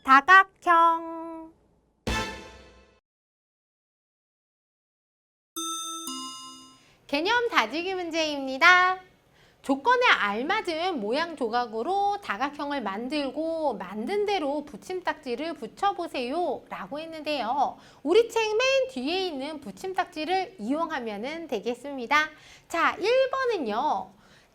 다각형. 개념 다지기 문제입니다. 조건에 알맞은 모양 조각으로 다각형을 만들고 만든 대로 붙임딱지를 붙여보세요 라고 했는데요. 우리 책 맨 뒤에 있는 붙임딱지를 이용하면 되겠습니다. 자, 1번은요.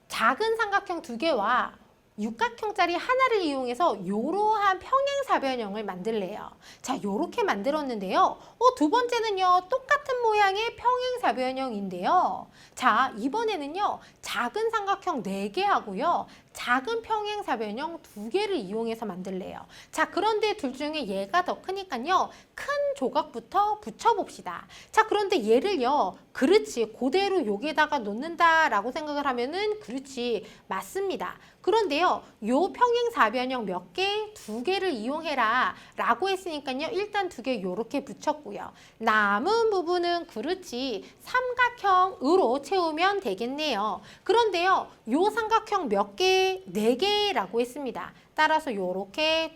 작은 삼각형 2개와 육각형짜리 하나를 이용해서 이러한 평행사변형을 만들래요. 자, 요렇게 만들었는데요. 두 번째는요. 똑같은 모양의 평행사변형인데요. 자, 이번에는요. 작은 삼각형 4개 하고요. 작은 평행사변형 2개를 이용해서 만들래요. 자, 그런데 둘 중에 얘가 더 크니까요. 큰 조각부터 붙여봅시다. 자, 그런데 얘를요. 그렇지. 그대로 여기에다가 놓는다라고 생각을 하면은 그렇지. 맞습니다. 그런데요. 요 평행사변형 몇 개? 2개를 이용해라 라고 했으니까요. 일단 2개 요렇게 붙였고요. 남은 부분은 그렇지. 삼각형으로 채우면 되겠네요. 그런데요. 요 삼각형 몇 개? 4개라고 했습니다. 따라서 요렇게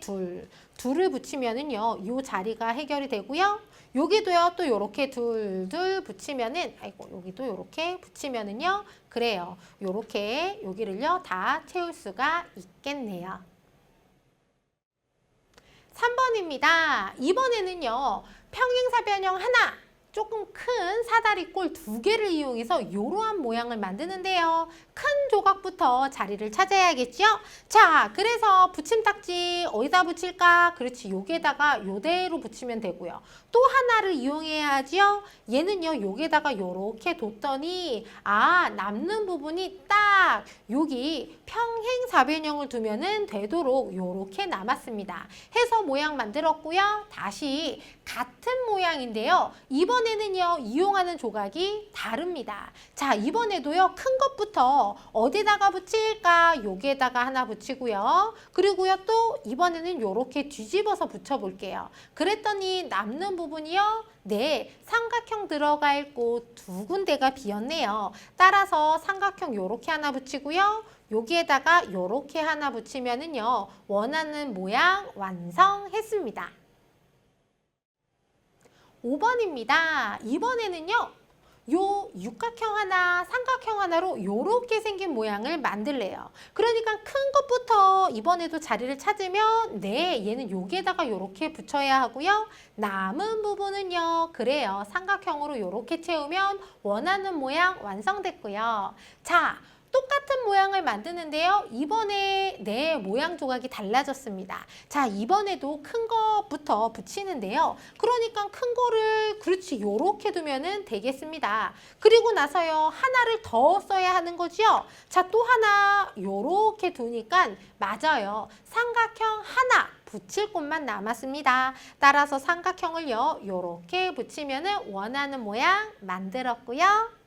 둘을 붙이면은요. 요 자리가 해결이 되고요. 여기도요. 또 요렇게 둘 붙이면은 아이고 여기도 요렇게 붙이면은요. 그래요. 요렇게 여기를요. 다 채울 수가 있겠네요. 3번입니다. 이번에는요. 평행사변형 하나 조금 큰 사다리꼴 2개를 이용해서 이러한 모양을 만드는데요. 큰 조각부터 자리를 찾아야겠죠? 자, 그래서 붙임딱지 어디다 붙일까? 그렇지, 여기에다가 요대로 붙이면 되고요. 또 하나를 이용해야죠. 얘는요, 여기에다가 요렇게 뒀더니 남는 부분이 딱 여기 평행사변형을 두면은 되도록 요렇게 남았습니다. 해서 모양 만들었고요. 다시 같은 모양인데요. 이번에는요, 이용하는 조각이 다릅니다. 자, 이번에도요, 큰 것부터 어디다가 붙일까? 여기에다가 하나 붙이고요. 그리고요, 또 이번에는 요렇게 뒤집어서 붙여볼게요. 그랬더니 남는 부분이요. 네, 삼각형 들어갈 곳 2군데가 비었네요. 따라서 삼각형 요렇게 하나 붙이고요. 여기에다가 요렇게 하나 붙이면은요, 원하는 모양 완성했습니다. 5번입니다. 이번에는요. 요 육각형 하나, 삼각형 하나로 요렇게 생긴 모양을 만들래요. 그러니까 큰 것부터 이번에도 자리를 찾으면 네, 얘는 여기에다가 요렇게 붙여야 하고요. 남은 부분은요. 그래요. 삼각형으로 요렇게 채우면 원하는 모양 완성됐고요. 자, 똑같은 모양을 만드는데요. 이번에 네, 모양 조각이 달라졌습니다. 자, 이번에도 큰 거부터 붙이는데요. 그러니까 큰 거를 그렇지 요렇게 두면은 되겠습니다. 그리고 나서요. 하나를 더 써야 하는 거죠. 자, 또 하나 요렇게 두니까 맞아요. 삼각형 하나 붙일 곳만 남았습니다. 따라서 삼각형을요. 요렇게 붙이면은 원하는 모양 만들었고요.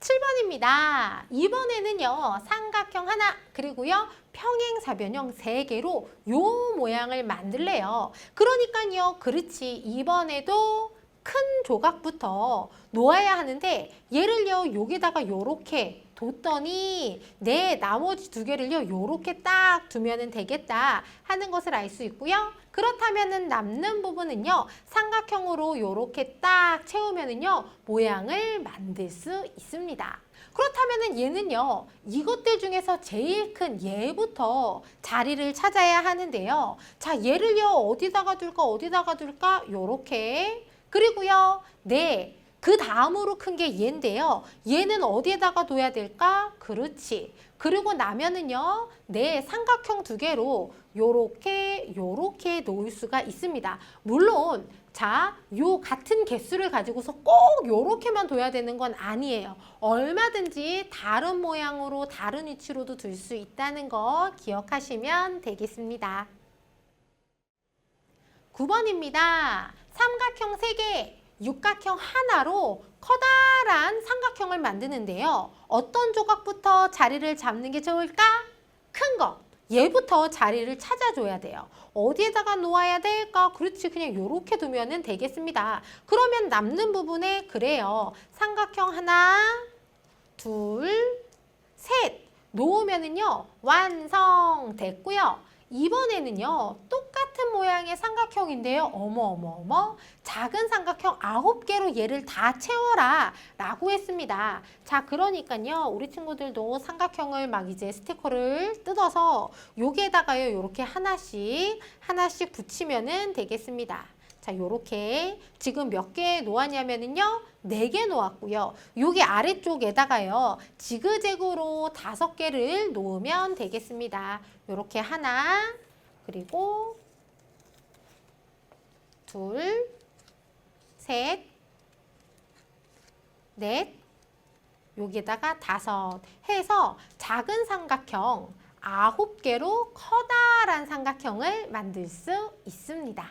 7번입니다. 이번에는요. 삼각형 하나 그리고요. 평행사변형 3개로 요 모양을 만들래요. 그러니까요. 그렇지. 이번에도 큰 조각부터 놓아야 하는데 얘를요. 여기다가 요렇게 뒀더니 네, 나머지 2개를요. 요렇게 딱 두면 되겠다 하는 것을 알 수 있고요. 그렇다면은 남는 부분은요. 삼각형으로 요렇게 딱 채우면은요. 모양을 만들 수 있습니다. 그렇다면은 얘는요. 이것들 중에서 제일 큰 얘부터 자리를 찾아야 하는데요. 자, 얘를요. 어디다가 둘까? 요렇게. 그리고요. 네. 그 다음으로 큰 게 얘인데요. 얘는 어디에다가 둬야 될까? 그렇지. 그리고 나면은요. 네, 삼각형 2개로 요렇게 놓을 수가 있습니다. 물론 자, 요 같은 개수를 가지고서 꼭 요렇게만 둬야 되는 건 아니에요. 얼마든지 다른 모양으로 다른 위치로도 둘 수 있다는 거 기억하시면 되겠습니다. 9번입니다. 삼각형 3개, 육각형 하나로 커다란 삼각형을 만드는데요. 어떤 조각부터 자리를 잡는 게 좋을까? 큰 거. 얘부터 자리를 찾아줘야 돼요. 어디에다가 놓아야 될까? 그렇지, 그냥 요렇게 두면 되겠습니다. 그러면 남는 부분에 그래요. 삼각형 하나, 둘, 셋 놓으면은요. 완성됐고요. 이번에는요, 똑같은 모양의 삼각형인데요. 어머. 작은 삼각형 9개로 얘를 다 채워라 라고 했습니다. 자, 그러니까요, 우리 친구들도 삼각형을 막 이제 스티커를 뜯어서 여기에다가요, 요렇게 하나씩 붙이면은 되겠습니다. 자, 요렇게 지금 몇 개 놓았냐면은요, 4개 놓았고요. 여기 아래쪽에다가요, 지그재그로 5개를 놓으면 되겠습니다. 요렇게 하나, 그리고 둘, 셋, 넷, 여기에다가 5 해서 작은 삼각형 9개로 커다란 삼각형을 만들 수 있습니다.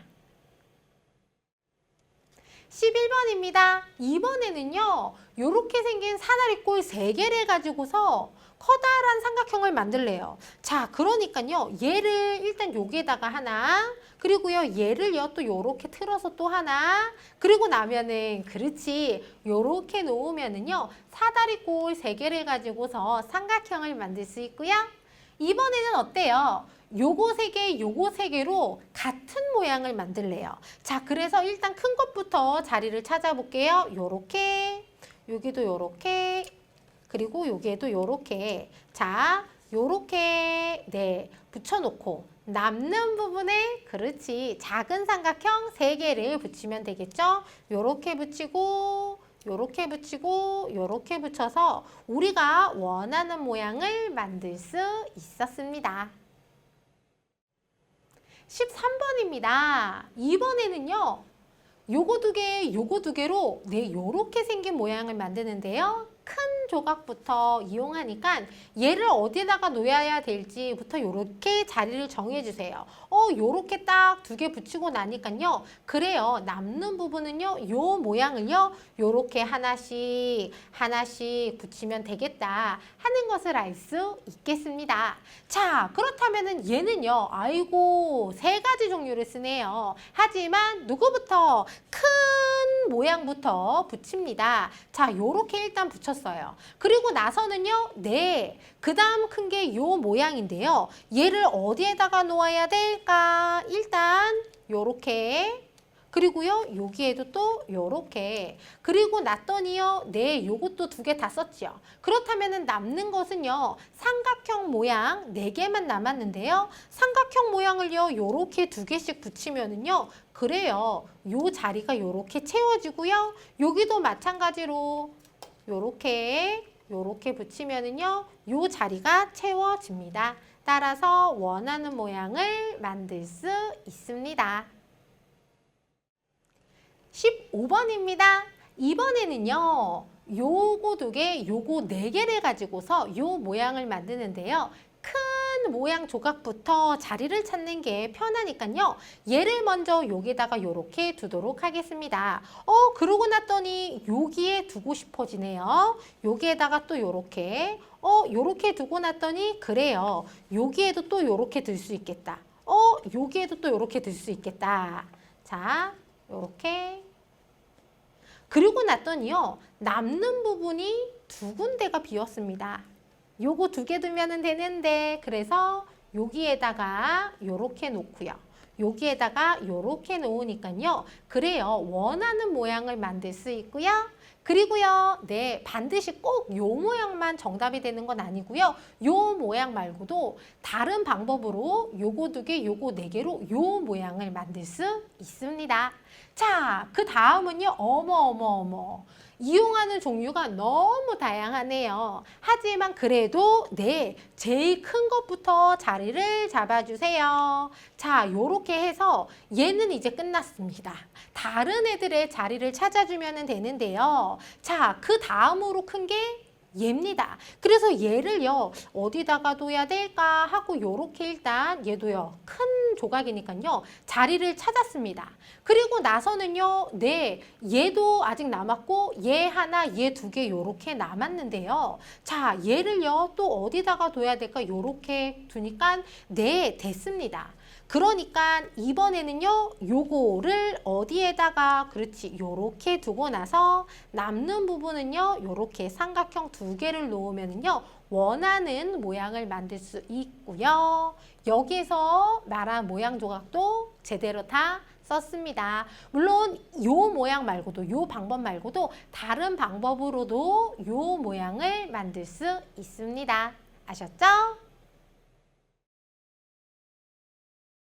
11번입니다. 이번에는요, 요렇게 생긴 사다리꼴 3개를 가지고서 커다란 삼각형을 만들래요. 자, 그러니까요, 얘를 일단 여기에다가 하나, 그리고요, 얘를요, 또 요렇게 틀어서 또 하나, 그리고 나면은, 그렇지, 요렇게 놓으면은요, 사다리꼴 3개를 가지고서 삼각형을 만들 수 있고요. 이번에는 어때요? 요거 3개, 요거 3개로 같은 모양을 만들래요. 자, 그래서 일단 큰 것부터 자리를 찾아볼게요. 요렇게, 여기도 요렇게, 그리고 여기에도 요렇게. 자, 요렇게, 네, 붙여놓고 남는 부분에, 그렇지, 작은 삼각형 3개를 붙이면 되겠죠? 요렇게 붙이고, 요렇게 붙이고, 요렇게 붙여서 우리가 원하는 모양을 만들 수 있었습니다. 13번입니다. 이번에는요, 요거 2개, 요거 2개로 네, 요렇게 생긴 모양을 만드는데요. 큰 조각부터 이용하니까 얘를 어디에다가 놓아야 될지부터 요렇게 자리를 정해 주세요. 요렇게 딱 2개 붙이고 나니까요. 그래요. 남는 부분은요, 요 모양을요, 요렇게 하나씩 붙이면 되겠다 하는 것을 알 수 있겠습니다. 자, 그렇다면은 얘는요, 아이고, 3가지 종류를 쓰네요. 하지만 누구부터? 큰 모양부터 붙입니다. 자, 요렇게 일단 붙였어요. 그리고 나서는요, 네, 그 다음 큰 게 요 모양인데요. 얘를 어디에다가 놓아야 될까? 일단 요렇게, 그리고요, 여기에도 또 요렇게, 그리고 놨더니요, 네, 요것도 2개 다 썼죠. 그렇다면은 남는 것은요, 삼각형 모양 4개만 남았는데요. 삼각형 모양을요, 요렇게 2개씩 붙이면은요, 그래요, 요 자리가 요렇게 채워지고요. 여기도 마찬가지로 요렇게 붙이면은요, 요 자리가 채워집니다. 따라서 원하는 모양을 만들 수 있습니다. 15번입니다. 이번에는요, 요거 2개, 요거 4개를 가지고서 요 모양을 만드는데요. 큰 모양 조각부터 자리를 찾는 게 편하니까요. 얘를 먼저 여기다가 요렇게 두도록 하겠습니다. 그러고 났더니 여기에 두고 싶어지네요. 여기에다가 또 요렇게, 요렇게 두고 났더니 그래요. 여기에도 또 요렇게 들 수 있겠다. 여기에도 또 요렇게 들 수 있겠다. 자, 요렇게. 그리고 났더니요, 남는 부분이 2군데가 비었습니다. 요거 2개 두면 되는데, 그래서 여기에다가 요렇게 놓고요. 여기에다가 요렇게 놓으니까요. 그래요, 원하는 모양을 만들 수 있고요. 그리고요, 네, 반드시 꼭 요 모양만 정답이 되는 건 아니고요. 요 모양 말고도 다른 방법으로 요거 2개, 요거 4개로 요 모양을 만들 수 있습니다. 자, 그 다음은요, 어머. 이용하는 종류가 너무 다양하네요. 하지만 그래도 네, 제일 큰 것부터 자리를 잡아주세요. 자, 요렇게 해서 얘는 이제 끝났습니다. 다른 애들의 자리를 찾아주면 되는데요. 자, 그 다음으로 큰 게 얘입니다. 그래서 얘를요, 어디다가 둬야 될까 하고 요렇게 일단 얘도요, 큰 조각이니까요, 자리를 찾았습니다. 그리고 나서는요, 네, 얘도 아직 남았고 얘 하나, 얘 2개 요렇게 남았는데요. 자, 얘를요, 또 어디다가 둬야 될까? 요렇게 두니까 네, 됐습니다. 그러니까 이번에는요, 요거를 어디에다가, 그렇지, 요렇게 두고 나서 남는 부분은요, 요렇게 삼각형 2개를 놓으면은요, 원하는 모양을 만들 수 있고요. 여기에서 말한 모양 조각도 제대로 다 썼습니다. 물론 요 모양 말고도 요 방법 말고도 다른 방법으로도 요 모양을 만들 수 있습니다. 아셨죠?